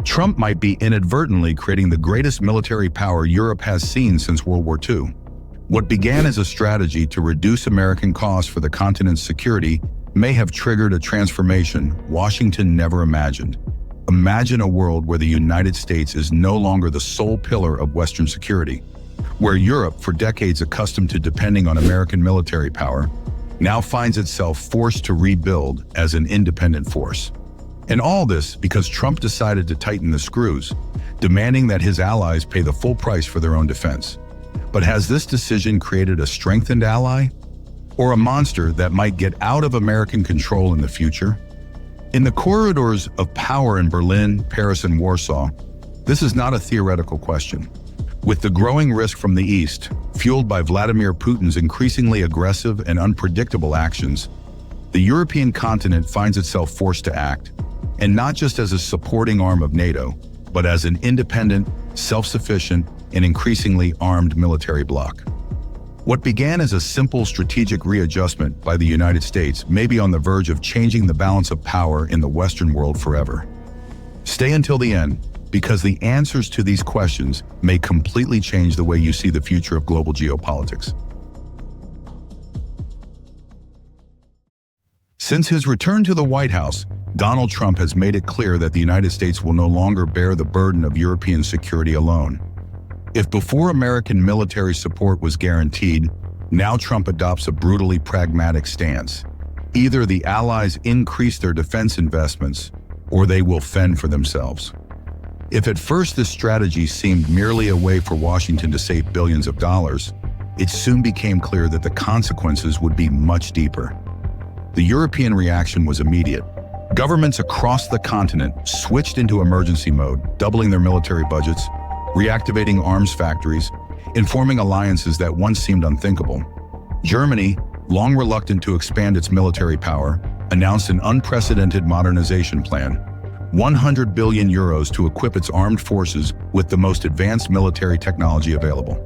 Trump might be inadvertently creating the greatest military power Europe has seen since World War II. What began as a strategy to reduce American costs for the continent's security may have triggered a transformation Washington never imagined. Imagine a world where the United States is no longer the sole pillar of Western security, where Europe, for decades accustomed to depending on American military power, now finds itself forced to rebuild as an independent force. And all this because Trump decided to tighten the screws, demanding that his allies pay the full price for their own defense. But has this decision created a strengthened ally, or a monster that might get out of American control in the future? In the corridors of power in Berlin, Paris, and Warsaw, this is not a theoretical question. With the growing risk from the East, fueled by Vladimir Putin's increasingly aggressive and unpredictable actions, the European continent finds itself forced to act, and not just as a supporting arm of NATO, but as an independent, self-sufficient, and increasingly armed military bloc. What began as a simple strategic readjustment by the United States may be on the verge of changing the balance of power in the Western world forever. Stay until the end, because the answers to these questions may completely change the way you see the future of global geopolitics. Since his return to the White House, Donald Trump has made it clear that the United States will no longer bear the burden of European security alone. If before American military support was guaranteed, now Trump adopts a brutally pragmatic stance. Either the allies increase their defense investments, or they will fend for themselves. If at first this strategy seemed merely a way for Washington to save billions of dollars, it soon became clear that the consequences would be much deeper. The European reaction was immediate. Governments across the continent switched into emergency mode, doubling their military budgets, reactivating arms factories, and forming alliances that once seemed unthinkable. Germany, long reluctant to expand its military power, announced an unprecedented modernization plan, 100 billion euros to equip its armed forces with the most advanced military technology available.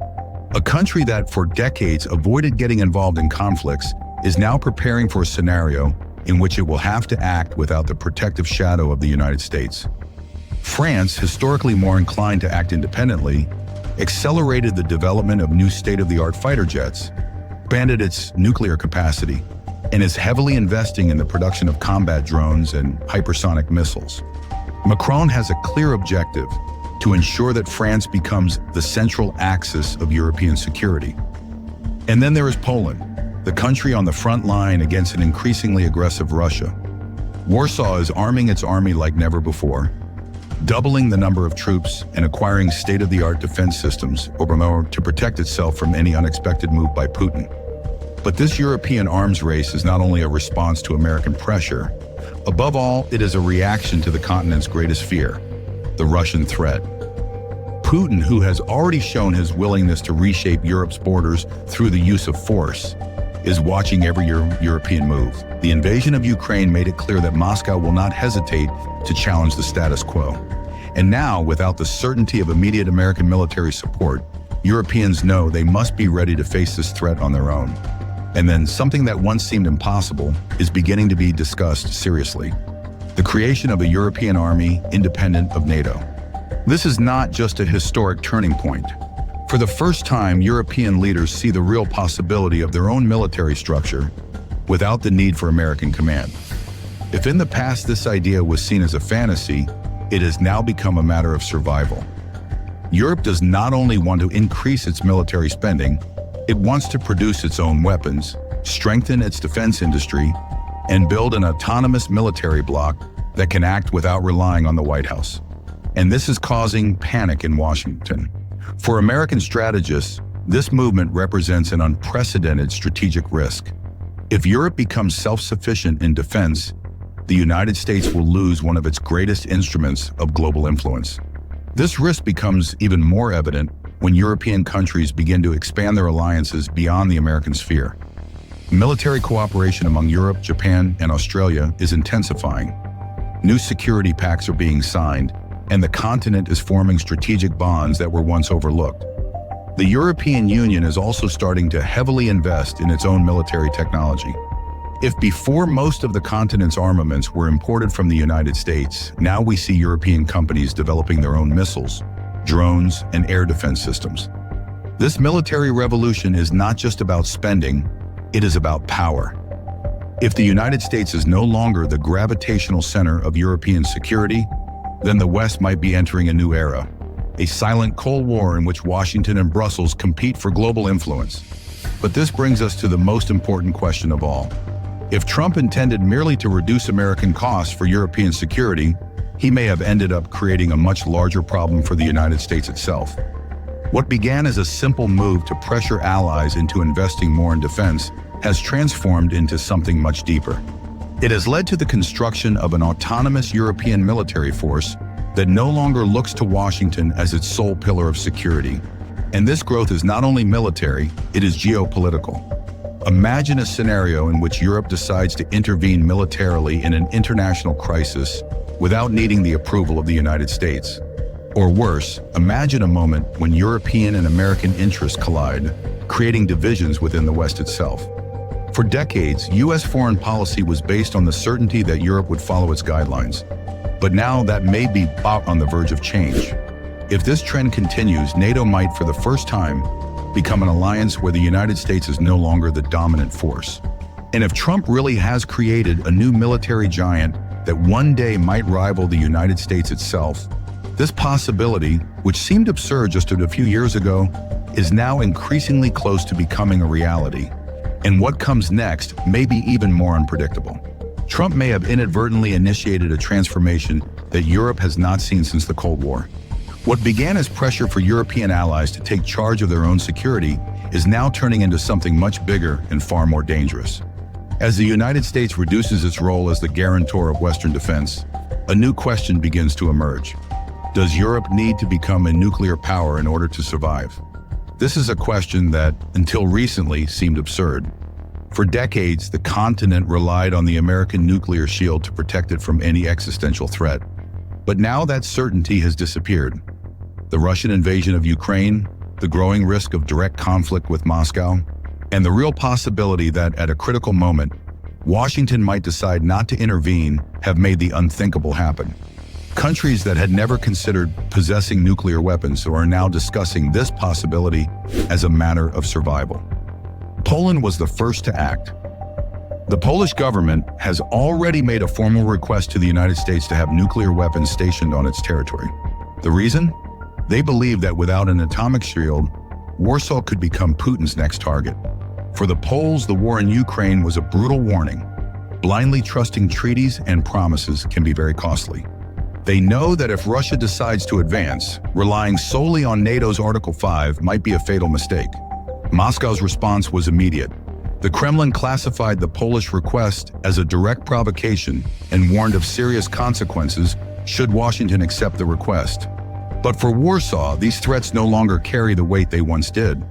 A country that for decades avoided getting involved in conflicts is now preparing for a scenario in which it will have to act without the protective shadow of the United States. France, historically more inclined to act independently, accelerated the development of new state-of-the-art fighter jets, expanded its nuclear capacity, and is heavily investing in the production of combat drones and hypersonic missiles. Macron has a clear objective to ensure that France becomes the central axis of European security. And then there is Poland, the country on the front line against an increasingly aggressive Russia. Warsaw is arming its army like never before, doubling the number of troops and acquiring state-of-the-art defense systems to protect itself from any unexpected move by Putin. But this European arms race is not only a response to American pressure. Above all, it is a reaction to the continent's greatest fear, the Russian threat. Putin, who has already shown his willingness to reshape Europe's borders through the use of force, is watching every European move. The invasion of Ukraine made it clear that Moscow will not hesitate to challenge the status quo. And now, without the certainty of immediate American military support, Europeans know they must be ready to face this threat on their own. And then something that once seemed impossible is beginning to be discussed seriously: the creation of a European army independent of NATO. This is not just a historic turning point. For the first time, European leaders see the real possibility of their own military structure without the need for American command. If in the past this idea was seen as a fantasy, it has now become a matter of survival. Europe does not only want to increase its military spending, it wants to produce its own weapons, strengthen its defense industry, and build an autonomous military bloc that can act without relying on the White House. And this is causing panic in Washington. For American strategists, this movement represents an unprecedented strategic risk. If Europe becomes self-sufficient in defense, the United States will lose one of its greatest instruments of global influence. This risk becomes even more evident when European countries begin to expand their alliances beyond the American sphere. Military cooperation among Europe, Japan, and Australia is intensifying. New security pacts are being signed, and the continent is forming strategic bonds that were once overlooked. The European Union is also starting to heavily invest in its own military technology. If before most of the continent's armaments were imported from the United States, now we see European companies developing their own missiles, drones, and air defense systems. This military revolution is not just about spending, it is about power. If the United States is no longer the gravitational center of European security, then the West might be entering a new era, a silent Cold War in which Washington and Brussels compete for global influence. But this brings us to the most important question of all. If Trump intended merely to reduce American costs for European security, he may have ended up creating a much larger problem for the United States itself. What began as a simple move to pressure allies into investing more in defense has transformed into something much deeper. It has led to the construction of an autonomous European military force that no longer looks to Washington as its sole pillar of security. And this growth is not only military, it is geopolitical. Imagine a scenario in which Europe decides to intervene militarily in an international crisis without needing the approval of the United States. Or worse, imagine a moment when European and American interests collide, creating divisions within the West itself. For decades, U.S. foreign policy was based on the certainty that Europe would follow its guidelines. But now that may be on the verge of change. If this trend continues, NATO might, for the first time, become an alliance where the United States is no longer the dominant force. And if Trump really has created a new military giant that one day might rival the United States itself, this possibility, which seemed absurd just a few years ago, is now increasingly close to becoming a reality. And what comes next may be even more unpredictable. Trump may have inadvertently initiated a transformation that Europe has not seen since the Cold War. What began as pressure for European allies to take charge of their own security is now turning into something much bigger and far more dangerous. As the United States reduces its role as the guarantor of Western defense, a new question begins to emerge. Does Europe need to become a nuclear power in order to survive? This is a question that, until recently, seemed absurd. For decades, the continent relied on the American nuclear shield to protect it from any existential threat. But now that certainty has disappeared. The Russian invasion of Ukraine, the growing risk of direct conflict with Moscow, and the real possibility that, at a critical moment, Washington might decide not to intervene have made the unthinkable happen. Countries that had never considered possessing nuclear weapons are now discussing this possibility as a matter of survival. Poland was the first to act. The Polish government has already made a formal request to the United States to have nuclear weapons stationed on its territory. The reason? They believe that without an atomic shield, Warsaw could become Putin's next target. For the Poles, the war in Ukraine was a brutal warning. Blindly trusting treaties and promises can be very costly. They know that if Russia decides to advance, relying solely on NATO's Article 5 might be a fatal mistake. Moscow's response was immediate. The Kremlin classified the Polish request as a direct provocation and warned of serious consequences should Washington accept the request. But for Warsaw, these threats no longer carry the weight they once did.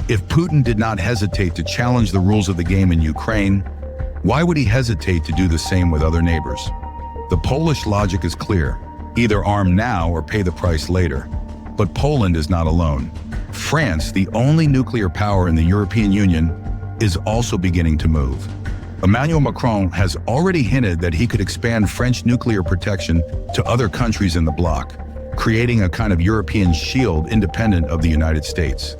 If Putin did not hesitate to challenge the rules of the game in Ukraine, why would he hesitate to do the same with other neighbors? The Polish logic is clear. Either arm now or pay the price later. But Poland is not alone. France, the only nuclear power in the European Union, is also beginning to move. Emmanuel Macron has already hinted that he could expand French nuclear protection to other countries in the bloc, creating a kind of European shield independent of the United States.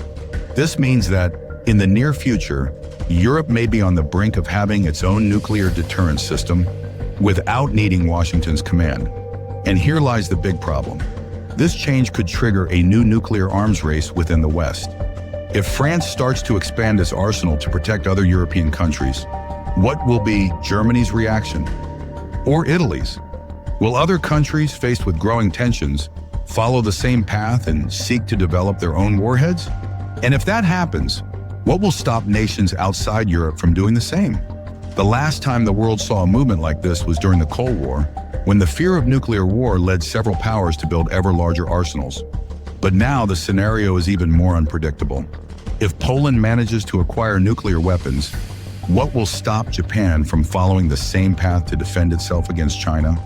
This means that, in the near future, Europe may be on the brink of having its own nuclear deterrence system without needing Washington's command. And here lies the big problem. This change could trigger a new nuclear arms race within the West. If France starts to expand its arsenal to protect other European countries, what will be Germany's reaction? Or Italy's? Will other countries faced with growing tensions follow the same path and seek to develop their own warheads? And if that happens, what will stop nations outside Europe from doing the same? The last time the world saw a movement like this was during the Cold War, when the fear of nuclear war led several powers to build ever larger arsenals. But now the scenario is even more unpredictable. If Poland manages to acquire nuclear weapons, what will stop Japan from following the same path to defend itself against China?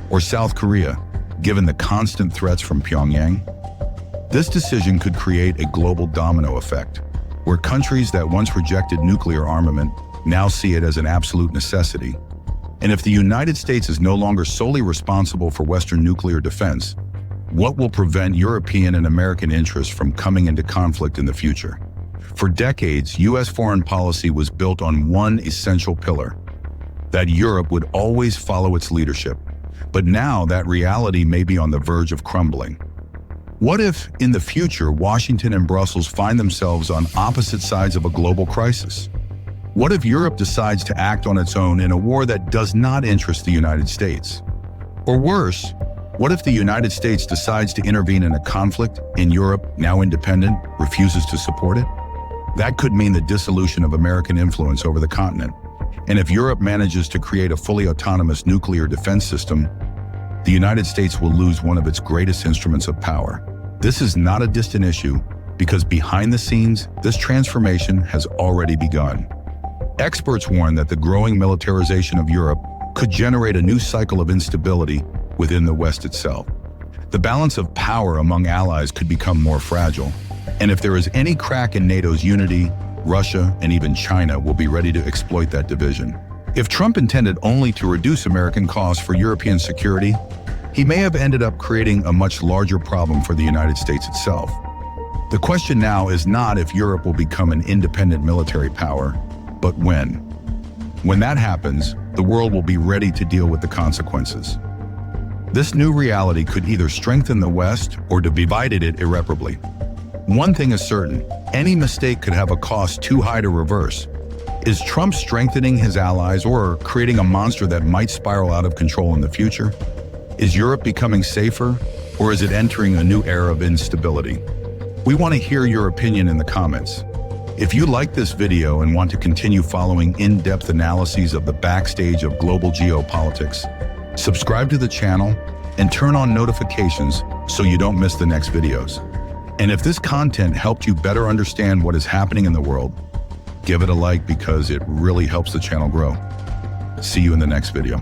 Or South Korea, given the constant threats from Pyongyang? This decision could create a global domino effect, where countries that once rejected nuclear armament now see it as an absolute necessity. And if the United States is no longer solely responsible for Western nuclear defense, what will prevent European and American interests from coming into conflict in the future? For decades, U.S. foreign policy was built on one essential pillar: that Europe would always follow its leadership. But now that reality may be on the verge of crumbling. What if, in the future, Washington and Brussels find themselves on opposite sides of a global crisis? What if Europe decides to act on its own in a war that does not interest the United States? Or worse, what if the United States decides to intervene in a conflict and Europe, now independent, refuses to support it? That could mean the dissolution of American influence over the continent. And if Europe manages to create a fully autonomous nuclear defense system, the United States will lose one of its greatest instruments of power. This is not a distant issue, because behind the scenes, this transformation has already begun. Experts warn that the growing militarization of Europe could generate a new cycle of instability within the West itself. The balance of power among allies could become more fragile, and if there is any crack in NATO's unity, Russia and even China will be ready to exploit that division. If Trump intended only to reduce American costs for European security, he may have ended up creating a much larger problem for the United States itself. The question now is not if Europe will become an independent military power, but when. When that happens, the world will be ready to deal with the consequences. This new reality could either strengthen the West or divide it irreparably. One thing is certain: any mistake could have a cost too high to reverse. Is Trump strengthening his allies or creating a monster that might spiral out of control in the future? Is Europe becoming safer, or is it entering a new era of instability? We want to hear your opinion in the comments. If you like this video and want to continue following in-depth analyses of the backstage of global geopolitics, subscribe to the channel and turn on notifications so you don't miss the next videos. And if this content helped you better understand what is happening in the world, give it a like because it really helps the channel grow. See you in the next video.